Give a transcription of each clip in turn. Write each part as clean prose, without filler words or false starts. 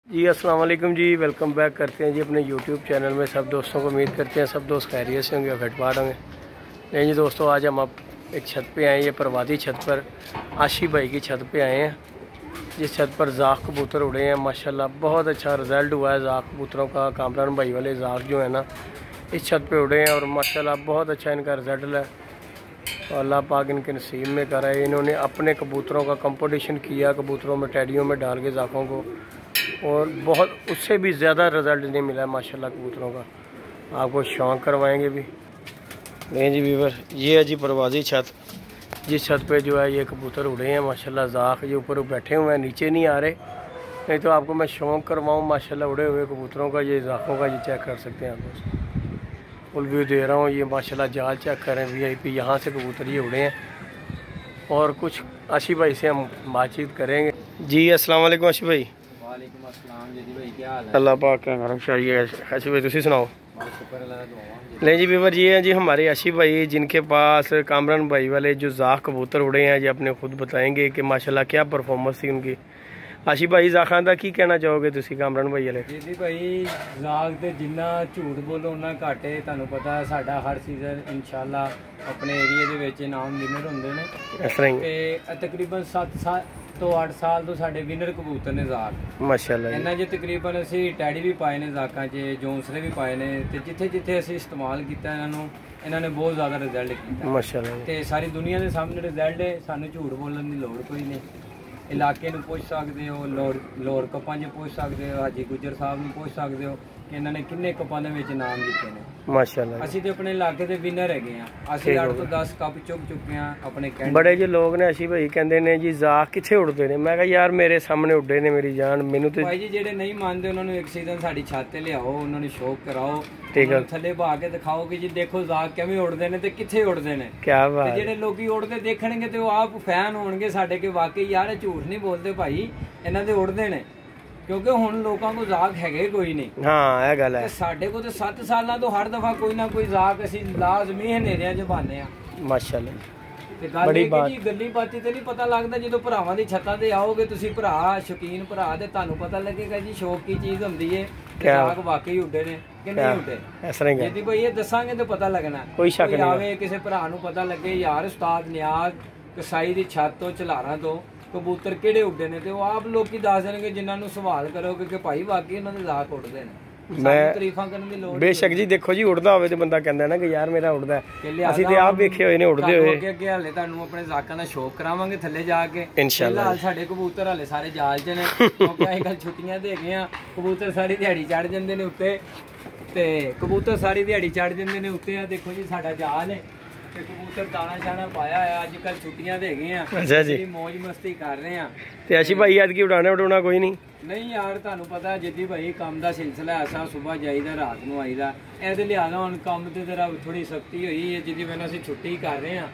जी अस्सलाम वालेकुम जी, welcome back करते हैं जी अपने यूट्यूब चैनल में। सब दोस्तों को उम्मीद करते हैं सब दोस्त खैरियत से होंगे और घटपाट होंगे। नहीं जी दोस्तों, आज हम एक छत पे आए हैं, ये परवादी छत पर आशी भाई की छत पे आए हैं। जिस छत पर ज़ाक कबूतर उड़े हैं माशाल्लाह, बहुत अच्छा रिज़ल्ट हुआ है ज़ाक कबूतरों का। कामरान भाई वाले ज़ाक जो है ना, इस छत पे उड़े हैं और माशाल्लाह बहुत अच्छा इनका रिज़ल्ट है। तो अल्लाह पाक इनके नसीब में कर है। इन्होंने अपने कबूतरों का कंपटीशन किया, कबूतरों में टैडियों में डाल के ज़ाकों को, और बहुत उससे भी ज़्यादा रिज़ल्ट इन्हें मिला है माशाल्लाह कबूतरों का। आपको शौक़ करवाएंगे भी। नहीं जी वीवर, ये है जी परवाज़ी छत। जिस छत पे जो है ये कबूतर उड़े हैं माशाल्लाह, ज़ाक ये ऊपर बैठे हुए हैं, नीचे नहीं आ रहे। नहीं तो आपको मैं शौक़ करवाऊँ माशाल्लाह उड़े हुए कबूतरों का, ये ज़ाकों का, ये चेक कर सकते हैं आप दोस्त। फुल व्यू दे रहा हूँ। ये माशाल्लाह जाल चेक करें VIP, यहाँ से कबूतर ये उड़े हैं। और कुछ आशी भाई से हम बातचीत करेंगे। जी अस्सलाम वालेकुम आशी भाई। वालेकुम अस्सलाम जी भाई, क्या हाल है? अल्लाह पाक का करम चाहिए। आशी भाई तुसी सुनाओ। नहीं जी वीवर, ये हैं जी हमारे आशी भाई, जिनके पास कामरान भाई वाले जो ज़ाक कबूतर उड़े हैं। जी अपने खुद बताएंगे कि माशाल्लाह क्या परफॉर्मेंस थी उनकी। आशी भाई ज़ाखां दा की कहना चाहोगे तुसी कामरान भाई वाले? जी भाई, ज़ाक ते जिन्ना झूठ बोलो उन्ना घट है। तुहानू पता है साडा हर सीजन इंशाल्लाह अपने एरिया दे विच इनाम विनर हुंदे ने। इस तरह ही ते तकरीबन 7 ਤੋਂ 8 ਸਾਲ ਤੋਂ ਸਾਡੇ ਵਿਨਰ ਕਬੂਤਰ ਨੇ ਜ਼ਾਕ माशाल्लाह। ਇਹਨਾਂ 'ਚ ਤਕਰੀਬਨ ਅਸੀਂ ਟੈਡੀ ਵੀ ਪਾਏ ਨੇ ਜ਼ਾਕਾਂ 'ਚ, ਜੋਨਸਲੇ ਵੀ ਪਾਏ ਨੇ, ਤੇ ਜਿੱਥੇ ਜਿੱਥੇ ਅਸੀਂ ਇਸਤੇਮਾਲ ਕੀਤਾ ਇਹਨਾਂ ਨੇ ਬਹੁਤ ਜ਼ਿਆਦਾ ਰਿਜ਼ਲਟ ਕੀਤਾ माशाल्लाह। ਤੇ ਸਾਰੀ ਦੁਨੀਆ ਦੇ ਸਾਹਮਣੇ ਰਿਜ਼ਲਟ ਹੈ। ਸਾਨੂੰ ਝੂਠ ਬੋਲਣ ਦੀ ਲੋੜ ਕੋਈ ਨਹੀਂ। ਇਲਾਕੇ ਨੂੰ ਪੁੱਛ ਸਕਦੇ ਹੋ, ਲੋਰ ਕੱਪਾਂ 'ਚ ਪੁੱਛ ਸਕਦੇ ਹੋ, ਹਾਜੀ ਗੁੱਜਰ ਸਾਹਿਬ ਨੂੰ ਪੁੱਛ ਸਕਦੇ ਹੋ ਕਿ ਇਹਨਾਂ ਨੇ ਕਿੰਨੇ ਕੱਪਾਂ ਦੇ ਵਿੱਚ ਇਨਾਮ ਜਿੱਤੇ ਨੇ। माशाल्लाह। ਅਸੀਂ ਤੇ ਆਪਣੇ ਇਲਾਕੇ ਦੇ ਵਿਨਰ ਹੈਗੇ ਆ। ਅਸੀਂ 8 ਤੋਂ 10 ਕੱਪ ਚੁੱਕ ਚੁੱਕੇ ਆ ਆਪਣੇ ਕੈਂਡ। बड़े जो लोग ने आशी भाई कहते ने जी ज़ाक किथे उड़ते ने। मैं कहा यार मेरे सामने उड़े ने मेरी जान। मैनू तो ਭਾਈ ਜੀ ਜਿਹੜੇ ਨਹੀਂ ਮੰਨਦੇ ਉਹਨਾਂ ਨੂੰ ਇੱਕ ਸੀਜ਼ਨ ਸਾਡੀ ਛੱਤ ਤੇ ਲਿਆਓ, ਉਹਨਾਂ ਨੂੰ ਸ਼ੌਕ ਕਰਾਓ, ਠੀਕ ਹੈ, ਥੱਲੇ ਬਹਾ ਕੇ ਦਿਖਾਓ ਕਿ ਜੀ ਦੇਖੋ ਜ਼ਾਕ ਕਿਵੇਂ ਉੜਦੇ ਨੇ ਤੇ ਕਿੱਥੇ ਉੜਦੇ ਨੇ। क्या ਤੇ बात। ਜਿਹੜੇ ਲੋਕੀ ਉੜਦੇ ਦੇਖਣਗੇ ਤੇ ਉਹ ਆਪ ਫੈਨ ਹੋਣਗੇ ਸਾਡੇ ਕਿ ਵਾਕਈ ਯਾਰ ਇਹ ਝੂਠ ਨਹੀਂ ਬੋਲਦੇ ਭਾਈ, ਇਹਨਾਂ ਦੇ ਉੜਦੇ ਨੇ। ਕਿਉਂਕਿ ਹੁਣ ਲੋਕਾਂ ਕੋਲ ਜ਼ਾਕ ਹੈਗੇ ਕੋਈ ਨਹੀਂ। हाँ यह गल है। ਤੇ ਸਾਡੇ ਕੋਲ ਤੇ 7 ਸਾਲਾਂ ਤੋਂ ਹਰ ਦਫਾ ਕੋਈ ਨਾ ਕੋਈ ਜ਼ਾਕ ਅਸੀਂ ਲਾਜ਼ਮੀ ਹਨੇਰਿਆਂ 'ਚ ਬਾਨੇ ਆ। माशाल्लाह। ਤੇ ਗੱਲ ਇਹ ਕਿ ਜੀ ਗੱਲੀ ਬਾਤੀ ਤੇ ਨਹੀਂ ਪਤਾ ਲੱਗਦਾ। ਜਦੋਂ ਭਰਾਵਾਂ ਦੀ ਛੱਤਾਂ ਤੇ ਆਓਗੇ ਤੁਸੀਂ, ਭਰਾ ਸ਼ੌਕੀਨ ਭਰਾ, ਤੇ ਤੁਹਾਨੂੰ ਪਤਾ ਲੱਗੇਗਾ ਜੀ ਸ਼ੌਕ ਕੀ ਚੀਜ਼ ਹੁੰਦੀ ਏ। ਜ਼ਾਕ ਵਾਕਈ ਉੱਡੇ ਨੇ ਕਿ ਨਹੀਂ ਉੱਡੇ। इस तरह ही ਜੀ ਭਾਈ ਇਹ ਦੱਸਾਂਗੇ ਤਾਂ ਪਤਾ ਲੱਗਣਾ। कोई शक नहीं ਆਵੇ ਕਿਸੇ ਭਰਾ ਨੂੰ ਪਤਾ ਲੱਗੇ ਯਾਰ ਉਸਤਾਦ ਨਿਆਜ਼ ਕਸਾਈ ਦੀ ਛੱਤ ਤੋਂ ਚਲਾਰਾਂ ਤੋਂ ਕਬੂਤਰ ਕਿਹੜੇ ਉੱਡੇ ਨੇ, ਤੇ ਉਹ ਆਪ ਲੋਕੀ ਦੱਸ ਦੇਣਗੇ ਜਿਨ੍ਹਾਂ ਨੂੰ ਸਵਾਲ ਕਰੋਗੇ ਕਿ ਭਾਈ ਵਾਕਈ ਉਹਨਾਂ ਦੇ ਜ਼ਾਕ ਉੱਡਦੇ ਨੇ। मैं ਤਾਰੀਫਾਂ ਕਰਨ ਦੀ ਲੋੜ बेशक जी। देखो जी उड़दा होवे ते बंदा कहंदा ना कि यार मेरा उड़दा है। ਅਸੀਂ ਤੇ ਆਪ ਵੇਖੇ ਹੋਏ ਨੇ ਉੜਦੇ ਹੋਏ। ਅੱਗੇ ਹਾਲੇ ਤੁਹਾਨੂੰ ਆਪਣੇ ਜ਼ਾਕਾਂ ਦਾ ਸ਼ੌਕ ਕਰਾਵਾਂਗੇ ਥੱਲੇ ਜਾ ਕੇ इंशाल्लाह। ਫਿਲਹਾਲ ਸਾਡੇ ਕਬੂਤਰ ਹਾਲੇ ਸਾਰੇ ਜਾਲ 'ਚ ਨੇ ਕਿਉਂਕਿ ਅੱਜ ਕੱਲ ਛੁੱਟੀਆਂ ਤੇ ਹੈਗੇ ਆ। ਕਬੂਤਰ ਸਾਰੀ ਦਿਹਾੜੀ ਚੜ ਜਾਂਦੇ ਨੇ ਉੱਤੇ, ਤੇ ਕਬੂਤਰ ਸਾਰੀ ਦਿਹਾੜੀ ਚੜ ਜਾਂਦੇ ਨੇ ਉੱਤੇ। ਆ ਦੇਖੋ ਜੀ ਸਾਡਾ ਜਾਲ ਹੈ ਤੇ ਕਬੂਤਰ ਦਾਣਾ ਸ਼ਾਣਾ ਪਾਇਆ ਹੋਇਆ। ਅੱਜ ਕੱਲ ਛੁੱਟੀਆਂ ਤੇ ਹੈਗੇ ਆ, ਅੱਛਾ ਜੀ, ਮौज ਮਸਤੀ ਕਰ ਰਹੇ ਆ। ਤੇ ਆਸ਼ੀ ਭਾਈ ਅੱਜ ਕੀ ਉਡਾਉਣਾ ਕੋਈ ਨਹੀਂ। ਨਹੀਂ ਯਾਰ ਤੁਹਾਨੂੰ ਪਤਾ ਜਿੱਦੀ ਭਾਈ ਕੰਮ ਦਾ ਸਿਲਸਿਲਾ ਐਸਾ, ਸਵੇਰ ਜਾਈਦਾ ਰਾਤ ਨੂੰ ਆਈਦਾ। ਇਹਦੇ ਲਿਹਾਜ਼ਾ ਹੁਣ ਕੰਮ ਤੇ ਜ਼ਰਾ ਥੋੜੀ ਸਖਤੀ ਹੋਈ ਹੈ, ਜਿਹਦੀ ਵਜ੍ਹਾ ਅਸੀਂ ਛੁੱਟੀ ਕਰ ਰਹੇ ਆ।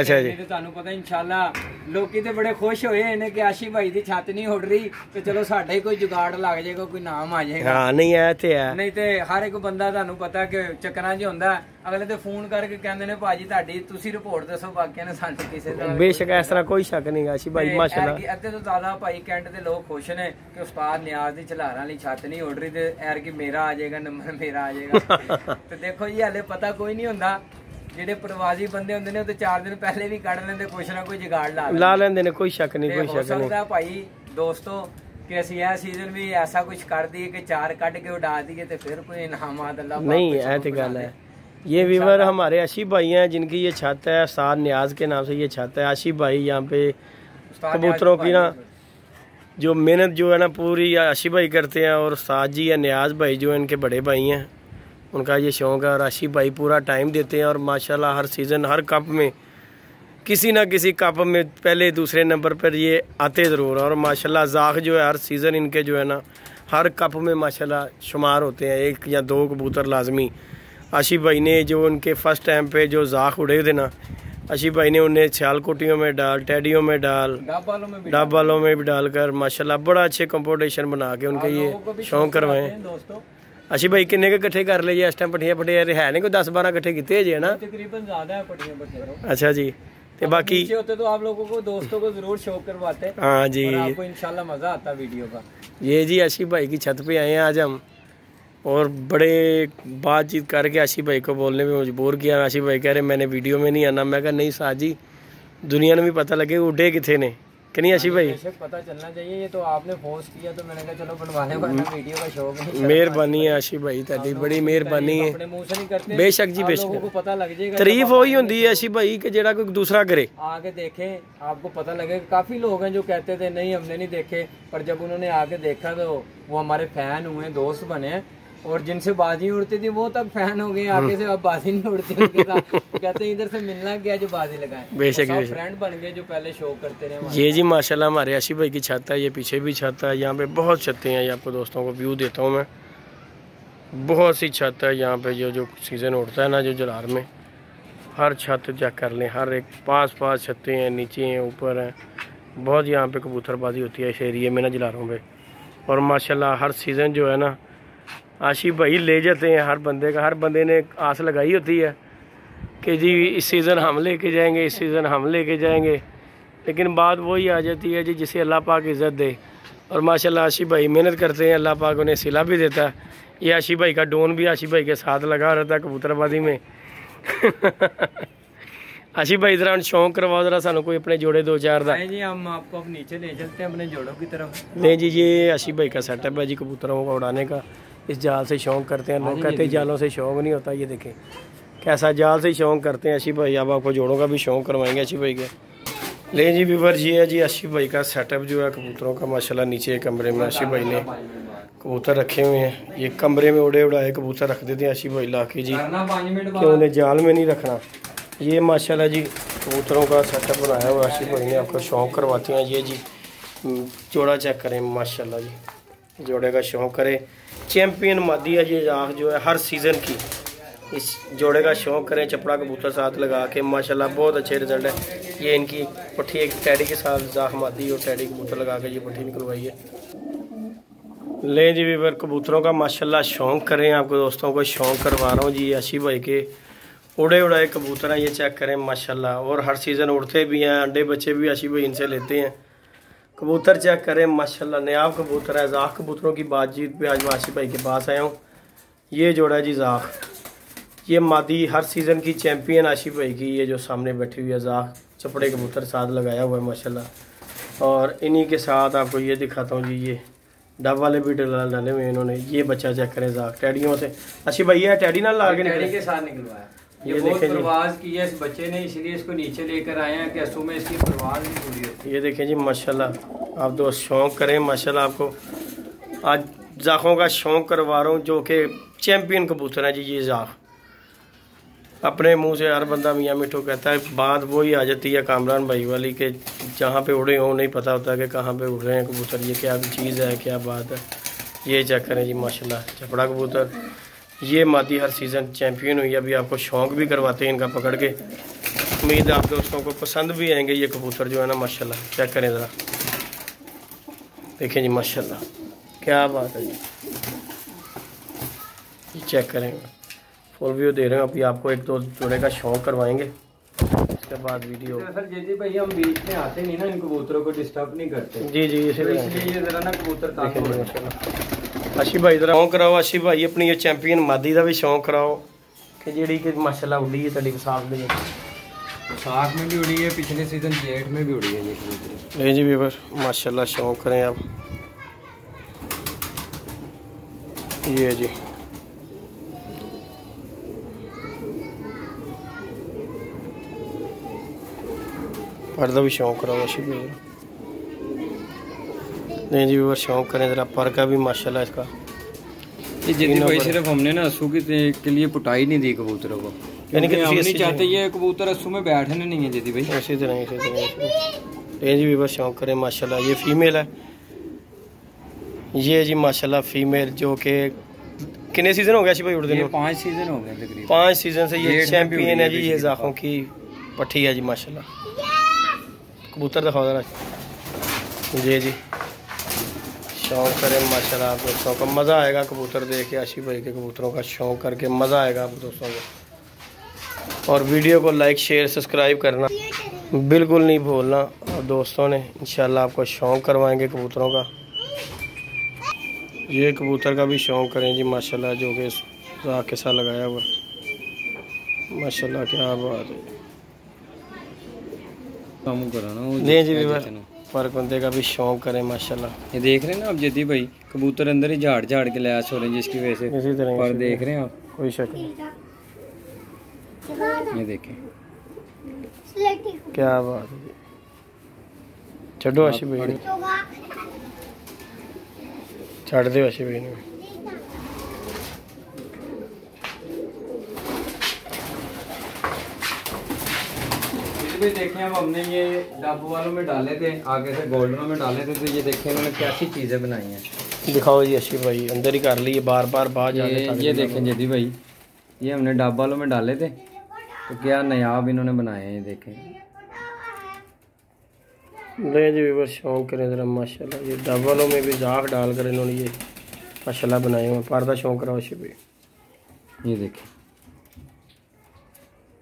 ਅੱਛਾ ਜੀ। ਤੇ ਤੁਹਾਨੂੰ ਪਤਾ ਇਨਸ਼ਾਅੱਲਾ ਲੋਕੀ ਤੇ ਬੜੇ ਖੁਸ਼ ਹੋਏ ਨੇ ਕਿ ਆਸ਼ੀ ਭਾਈ ਦੀ ਛੱਤ ਨਹੀਂ ਉੱਡ ਰਹੀ, ਤੇ ਚਲੋ ਸਾਡਾ ਹੀ ਕੋਈ ਜੁਗਾੜ ਲੱਗ ਜਾਏਗਾ, ਕੋਈ ਨਾਮ ਆ ਜਾਏਗਾ। ਹਾਂ ਨਹੀਂ ਐ ਤੇ ਹੈ। ਨਹੀਂ ਤੇ ਹਰ ਇੱਕ ਬੰਦਾ ਤੁਹਾਨੂੰ ਪਤਾ ਕਿ ਚੱਕਰਾਂ 'ਚ ਹੁੰਦਾ। ਅਗਲੇ ਤੇ ਫੋਨ ਕਰਕੇ ਕਹਿੰਦੇ ਨੇ ਭਾਜੀ ਤੁਹਾਡੀ ਤੁਸੀਂ ਰਿਪੋਰਟ ਦੱਸੋ, ਬਾਕੀਆਂ ਨੇ ਸਾਨੂੰ ਕਿਸੇ ਦਾ ਬੇਸ਼ੱਕ ਇਸ ਤਰ੍ਹਾਂ ਕੋਈ ਸ਼ੱਕ ਨਹੀਂ ਆਸ਼ੀ ਭਾਈ ਮਾਸ਼ਾਅੱਲਾ। ਅੱਧੇ ਤੋਂ ਜ਼ਿਆਦਾ ਭਾਈ ਕੈਂਟ ਦੇ ਲੋਕ ਖੁਸ਼ ਨੇ ਕਿ ਉਸਤਾਦ ਨਿਆਜ਼ ਦੀ ਝਲਾਰਾਂ ਵਾਲੀ ਛੱਤ ਨਹੀਂ ਉੱਡ ਰਹੀ, ਤੇ ਐਰ ਕਿ ਮੇਰਾ ਆ ਜਾਏਗਾ, ਨੰਬਰ ਮੇਰਾ ਆ ਜਾਏਗਾ। ਤੇ ਦੇਖੋ ਜੀ ਹਾਲੇ ਪਤਾ ਕੋਈ ਨਹੀਂ ਹੁੰਦਾ। ਜਿਹੜੇ ਪ੍ਰਵਾਸੀ ਬੰਦੇ ਹੁੰਦੇ ਨੇ ਉਹ ਤੇ 4 ਦਿਨ ਪਹਿਲੇ ਵੀ ਕੱਢ ਲੈਂਦੇ, ਕੁਛ ਨਾ ਕੋਈ ਜੁਗਾੜ ਲਾ ਲੈਂਦੇ ਨੇ। ਕੋਈ ਸ਼ੱਕ ਨਹੀਂ, ਕੋਈ ਸ਼ੱਕ ਨਹੀਂ। ਸਕਦਾ ਭਾਈ ਦੋਸਤੋ ਕਿ ਅਸੀਂ ਇਹ ਸੀਜ਼ਨ ਵੀ ਐਸਾ ਕੁਝ ਕਰ ਦਈਏ ਕਿ 4 ਕੱਢ ਕੇ ਉਡਾ ਦਈਏ ਤੇ ਫਿਰ कोई इनामात अल्लाह नहीं। ऐ तो गल है। ये वीवर हमारे आशी भाई हैं जिनकी ये छत है, उस्ताद नियाज के नाम से ये छत है। आशी भाई यहाँ पे कबूतरों की ना जो मेहनत जो है ना पूरी आशी भाई करते हैं, और उस्ताद जी या नियाज भाई जो इनके बड़े भाई हैं, उनका ये शौक़ है। और आशी भाई पूरा टाइम देते हैं, और माशाल्लाह हर सीज़न हर कप में किसी ना किसी कप में पहले दूसरे नंबर पर ये आते ज़रूर हैं। और माशाल्लाह ज़ाक जो है हर सीज़न इनके जो है ना हर कप में माशाल्लाह शुमार होते हैं। 1 या 2 कबूतर लाजमी। आशी भाई ने जो उनके फर्स्ट टाइम पे जो ज़ाक उड़े थे ना, आशी भाई ने उन्हें सियालकोटियों में डाल, टैडियों में डाल, डाब वालों में भी डालकर माशाल्लाह बड़ा अच्छे कंपटीशन बना के उनके ये शौक़ करवाए। आशी भाई किन्ने के इकट्ठे कर ले इस टाइम? पट्टियां है नहीं कोई 10-12 इकट्ठे किए जे ना? तकरीबन ज़्यादा है पट्टियां। अच्छा जी। तो बाकी होते तो आप लोगों को दोस्तों को जरूर शो करवाते। हाँ जी, और आपको इंशाल्लाह मजा आता वीडियो का। ये जी आशिफ भाई की छत पे आए हैं आज हम, और बड़े बातचीत करके आशिफ भाई को बोलने में मजबूर किया। आशिफ भाई कह रहे मैंने वीडियो में नहीं आना। मैं कहा नहीं साथ जी, दुनिया ने भी पता लगे उड़े किथे ने कि नहीं आशिफ भाई? पता चलना चाहिए। ये तो आपने फोर्स किया तो मैंने कहा चलो बनवाने वाला वीडियो का शौक नहीं। मेहरबानी है आशिफ भाई, ताड़ी बड़ी मेहरबानी है। अपने मुंह से नहीं करते, बेशक जी बेशक, लोगों को पता लग जाएगा। तारीफ वही होती है आशिफ भाई कि जेड़ा कोई दूसरा करे, आके देखे आपको पता लगेगा। काफी लोग हैं जो कहते थे नहीं हमने नहीं देखे, पर जब उन्होंने आके देखा तो वो हमारे फैन हुए, दोस्त बने, और जिनसे बाजी उड़ती थी वो तब फैन हो गए आगे से। अब बाजी नहीं उड़ती उनके साथ, कहते हैं इधर से मिलना क्या जो बाजी लगाए। बेशक बेशक फ्रेंड बन गए जो पहले शो करते रहे। ये जी माशाल्लाह हमारे आशिफ भाई की छत है, ये पीछे भी छत है, यहाँ पे बहुत छतें हैं। ये आपको दोस्तों को व्यू देता हूँ मैं, बहुत सी छत है यहाँ पे। जो सीज़न उड़ता है ना जो जलार में, हर छत चेक कर लें, हर एक पास छतें हैं, नीचे हैं ऊपर हैं। बहुत यहाँ पे कबूतरबाजी होती है इस एरिए में ना जलारों पे। और माशाल्लाह हर सीज़न जो है ना आशिफ भाई ले जाते हैं हर बंदे का। हर बंदे ने आस लगाई होती है कि जी इस सीज़न हम लेके जाएंगे, इस सीज़न हम लेके जाएंगे, लेकिन बात वही आ जाती है जी जिसे अल्लाह पाक इज़्ज़त दे। और माशाल्लाह आशिफ भाई मेहनत करते हैं, अल्लाह पाक उन्हें सिला भी देता है। ये आशिफ भाई का डोन भी आशिफ भाई के साथ लगा रहता है कबूतरबाजी में। आशिफ भाई जरा शौक करवाओ जरा सानू कोई अपने जोड़े 2-4 का। जी हम आपको अब नीचे ले चलते हैं अपने जोड़ों की तरफ। नहीं जी, ये आशिफ भाई का सेटअप है जी कबूतरों को उड़ाने का। इस जाल से शौक करते हैं लोग, कहते हैं जालों से शौक नहीं होता। ये देखें कैसा जाल से शौक करते हैं आशिफ भाई। अब आपको जोड़ों का भी शौक करवाएंगे आशिफ भाई के। ले जी व्यूअर, ये है जी आशिफ भाई का सेटअप जो है कबूतरों का। माशाल्लाह नीचे कमरे में आशिफ भाई ने कबूतर रखे हुए हैं। ये कमरे में उड़े उड़ाए कबूतर रख देते हैं आशिफ भाई ला के जी, कि उन्हें जाल में नहीं रखना। ये माशाल्लाह जी कबूतरों का सेटअप बनाया हुआ आशिफ भाई ने, आपको शौक करवाते हैं। ये जी जोड़ा चेक करें माशाल्लाह जी, जोड़े का शौक करें। चैम्पियन मादी है ये आँख जो है हर सीज़न की। इस जोड़े का शौक करें, चपड़ा कबूतर साथ लगा के माशाल्लाह बहुत अच्छे रिजल्ट है। ये इनकी पट्टी एक टैडी के साथ जाख मादी और टैडी कबूतर लगा के ये पट्टी निकलवाई है। ले जी वीवर, कबूतरों का माशाल्लाह शौक करें, आपको दोस्तों को शौक करवा रहा हूँ जी। आशिफ भाई के उड़े उड़ाए कबूतर हैं, ये चेक करें माशाल्लाह। और हर सीज़न उड़ते भी हैं, अंडे बच्चे भी आशिफ भाई इनसे लेते हैं। कबूतर चेक करें माशाल्लाह, नायाब कबूतर है। जाख कबूतरों की बातचीत पे आज आशिफ भाई के पास आया हूँ। ये जोड़ा है जी जाख, ये मादी हर सीज़न की चैम्पियन आशिफ भाई की। ये जो सामने बैठी हुई है जाख, चपड़े कबूतर साथ लगाया हुआ है माशाल्लाह। और इन्हीं के साथ आपको ये दिखाता हूँ जी, ये डब वाले भी डाले हुए इन्होंने। ये बच्चा चेक करें जाख टैडियों से। आशिफ भाई ये टैडी ना ला के टैडी के साथ निकलवाया। ये बहुत परवाज की है इस बच्चे ने, इसलिए इसको नीचे लेकर आए हैं कि असू में इसकी परवाज नहीं पूरी होती। ये देखें जी माशाल्लाह, आप दोस्त शौक करें माशाल्लाह। आपको आज जाखों का शौक करवा रहा हूँ जो कि चैम्पियन कबूतर है जी। ये जाख अपने मुंह से हर बंदा मियाँ मिठू कहता है, बात वही आ जाती है कामरान भाई वाली के जहाँ पे उड़े हों नहीं पता होता कि कहाँ पे उड़ रहे हैं कबूतर। ये क्या चीज़ है, क्या बात है। ये चेक करें जी माशाल्लाह, चपड़ा कबूतर। ये मादी हर सीज़न चैम्पियन हुई है। अभी आपको शौक भी करवाते हैं इनका पकड़ के। उम्मीद है आप दोस्तों को पसंद भी आएंगे ये कबूतर जो है ना माशाल्लाह। चेक करें ज़रा, देखें जी माशाल्लाह क्या बात है जी। ये चेक करें, फुल व्यू दे रहे हैं। अभी आपको 1-2 जोड़े का शौक करवाएंगे, उसके बाद वीडियो। सर जैसे भाई हम बीच में आते नहीं ना, इन कबूतरों को डिस्टर्ब नहीं करते। जी जी, इसलिए ये जरा ना कबूतर आशिफ भाई जरा शौक कराओ। आशिफ भाई अपनी ये चैंपियन मादी का भी शौक कराओ कि जी कि माशाल्लाह उड़ी है तड़ी विसाख में। विसाख में भी उड़ी है, पिछले सीजन जेठ में भी उड़ी है ये कबूतर। जी भी माशाल्लाह शौक करें आप। ये जी पर्दा भी शौक कराओ आशिफ भाई। नहीं जी व्यूअर शौक करें ज़रा पर का भी माशाल्लाह इसका। ये भाई सिर्फ हमने ना असू के लिए पुटाई नहीं दी कबूतरों को, यानी कि हम नहीं चाहते ये कबूतर असू में बैठने नहीं है जैदी भाई। इसी तरह ये जी व्यूअर शौक करें माशाल्लाह। ये फीमेल है, ये जी माशाल्लाह फीमेल जो कि कितने सीज़न हो गया आशिफ भाई उड़ते हैं? 5 सीज़न हो गए तकरीबन। 5 सीज़न से ये चैंपियन है जी। ये जाखों की पट्टी है जी माशाल्लाह। कबूतर दिखाओ जरा। जी जी शौक करें माशाल्लाह, आप दोस्तों को मज़ा आएगा कबूतर देख के। आशिफ भाई के कबूतरों का शौक करके मज़ा आएगा आप दोस्तों को। और वीडियो को लाइक शेयर सब्सक्राइब करना बिल्कुल नहीं भूलना। और दोस्तों ने इंशाल्लाह आपको शौक करवाएंगे कबूतरों का। ये कबूतर का भी शौक करें जी माशाल्लाह, जो कि राख के साथ लगाया हुआ माशाल्लाह, क्या बात है। काम कराना नहीं जी व्यूअर, पर बंदे का भी शौक करें माशाल्लाह। ये देख रहे हैं ना आप जदी भाई, कबूतर अंदर ही झाड़ झाड़ के लैस हो रहे हैं, जिसकी वजह से इसी तरह पर देख रहे हैं आप, कोई शक नहीं। ये देखें क्या बात है। छो आशी भाई, छड़ दो आशी भाई ने। देखें अब हमने ये डब वालों में डाले थे, आगे से गोल्डनों में डाले थे, तो ये देखें इन्होंने कैसी चीज़ें बनाई हैं। दिखाओ जी आशी भाई, अंदर ही कर ली बार बार बाहर जाने। ये देखें जदी भाई, ये हमने डब वालों में डाले थे, तो क्या नायाब इन्होंने बनाए हैं। ये देखें ले जी व्यूअर, शौक करें ज़रा माशाल्लाह। ये डब वालों में भी जाख डाल कर इन्होंने ये माशाल्लाह बनाए हुए। पर्दा शौक रहा आशी भाई। ये देखें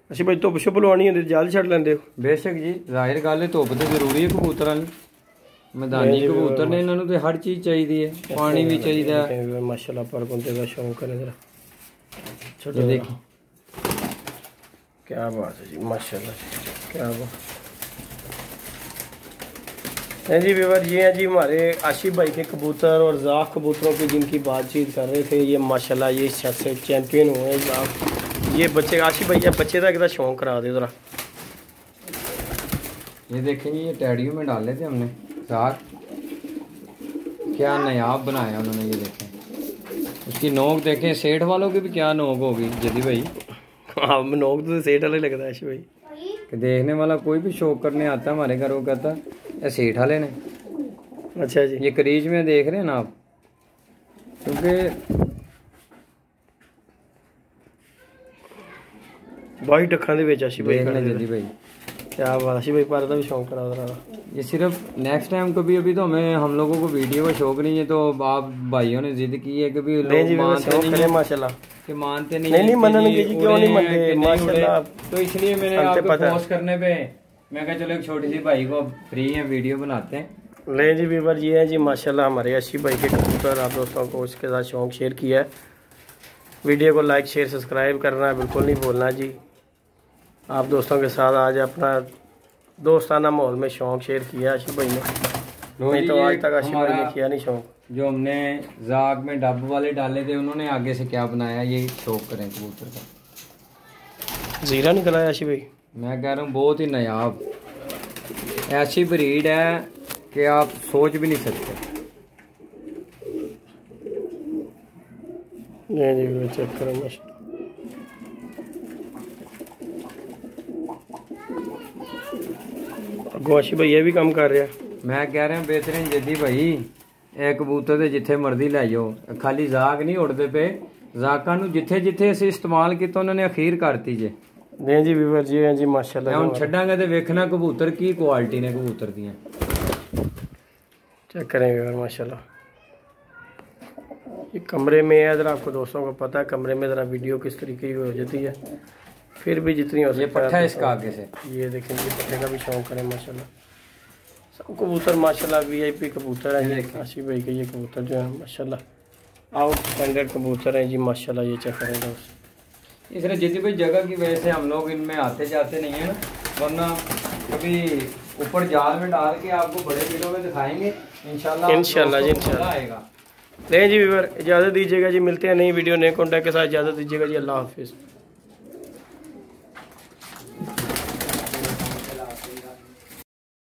आशी भाई, धुप शुप लवानी होंदी जल छड़ लेंदे हो? बेशक जी, जाहिर गल है धुप तो जरूरी है कबूतरां लई। मैदानी कबूतर ने इन्होंने तो हर चीज़ चाहिए है, पानी भी चाहिए माशाल्लाह। पर बंदे का शौक करें ज़रा। छोटे देखिए क्या बात है जी माशाल्लाह, क्या बात है जी व्यूअर। ये हैं जी हमारे आशिफ भाई के कबूतर और जाख कबूतरों की जिनकी बातचीत कर रहे थे। ये माशाल्लाह ये शख्स से चैंपियन हुए हैं जाख। ये बच्चे आशिफ भाई, या बच्चे का शौक करा दे ज़रा। ये देखें ये टैडियों में डाले थे हमने जाख, क्या नायाब बनाया उन्होंने। ये देखें उसकी नोक देखें, सेठ वालों की भी क्या नोक होगी जदी भाई। हाँ, नोक तो सेठ वाले लगता है आशिफ भाई। कि देखने वाला कोई भी शौक करने आता है हमारे घर, वो कहता ये सेठ वाले ने। अच्छा जी, ये करीज में देख रहे हैं ना आप, क्योंकि वाइट अखा दे विच आशिफ भाई जदी भाई, क्या बात। आशिफ भाई पर भी शौक करा रहा। ये सिर्फ नेक्स्ट टाइम कभी, अभी तो हमें हम लोगों को वीडियो का शौक नहीं है, तो आप भाइयों ने जिद की है कि भी लोग मानते नहीं माशाल्लाह, कि मानते नहीं मानेंगे जी, क्यों नहीं मानते माशाल्लाह। तो इसलिए मैंने आपको पोस्ट करने पे मैं कहा चलो एक छोटी सी भाई को फ्री है वीडियो बनाते हैं। ले जी व्यूअर, ये है जी माशाल्लाह हमारे आशिफ भाई के कबूतर। आप दोस्तों को उसके साथ शौक शेयर किया है। वीडियो को लाइक शेयर सब्सक्राइब करना बिल्कुल नहीं भूलना जी। आप दोस्तों के साथ आज अपना दोस्ताना माहौल में शौक शेयर किया आशिफ भाई ने, नहीं तो आज तक आशिफ भाई ने किया नहीं शौक। जो हमने जाग में डब वाले डाले थे, उन्होंने आगे से क्या बनाया, ये शौक करें कबूतर का। जीरा निकला है आशिफ भाई, मैं कह रहा हूँ बहुत ही नायाब ऐसी ब्रीड है कि आप सोच भी नहीं सकते। नहीं चेक करो माशाल्लाह। आशिफ भाई ये भी काम कर रहा है। मैं कह रहा बेहतरीन जदी भाई, ਇਹ ਕਬੂਤਰ ਦੇ ਜਿੱਥੇ ਮਰਜ਼ੀ ਲੈ ਜਾਓ, ਖਾਲੀ ਜ਼ਾਗ ਨਹੀਂ ਉੜਦੇ ਪਏ, ਜ਼ਾਕਾਂ ਨੂੰ ਜਿੱਥੇ ਜਿੱਥੇ ਅਸੀਂ ਇਸਤੇਮਾਲ ਕੀਤਾ ਉਹਨਾਂ ਨੇ ਅਖੀਰ ਕਰਤੀ ਜੇ। ਨਹੀਂ ਜੀ ਵੀਵਰ ਜੀ ਹੈ ਜੀ ਮਾਸ਼ਾਅੱਲਾ। ਹੁਣ ਛੱਡਾਂਗੇ ਤੇ ਵੇਖਣਾ ਕਬੂਤਰ ਕੀ ਕੁਆਲਿਟੀ ਨੇ ਕਬੂਤਰ ਦੀਆਂ। चेक करें व्यूअर माशाल्लाह। ये कमरे में है, ज़रा आपको दोस्तों को पता है कमरे में ज़रा वीडियो किस तरीके की हो जाती है, फिर भी जितनी हो सकती है। ये पट्ठा इसका आगे से, ये देखें ये पट्टे का भी शौक करें माशाल्लाह। सब कबूतर माशाल्लाह VIP कबूतर है ये आशिफ भाई के। ये कबूतर जो है माशाल्लाह आउट स्टैंडर्ड कबूतर हैं जी माशाल्लाह। ये चेक करें दोस्त। इसलिए जितनी कोई जगह की वजह से हम लोग इनमें आते जाते नहीं है ना, वरना कभी ऊपर जाल में डाल के आपको बड़े वीडियो में दिखाएंगे इंशाल्लाह जी इंशाल्लाह आएगा। नहीं जी व्यूअर इजाज़त दीजिएगा जी, मिलते हैं नई वीडियो नए कॉन्टैक्ट के साथ। इजाज़त दीजिएगा जी, अल्लाह हाफिज़।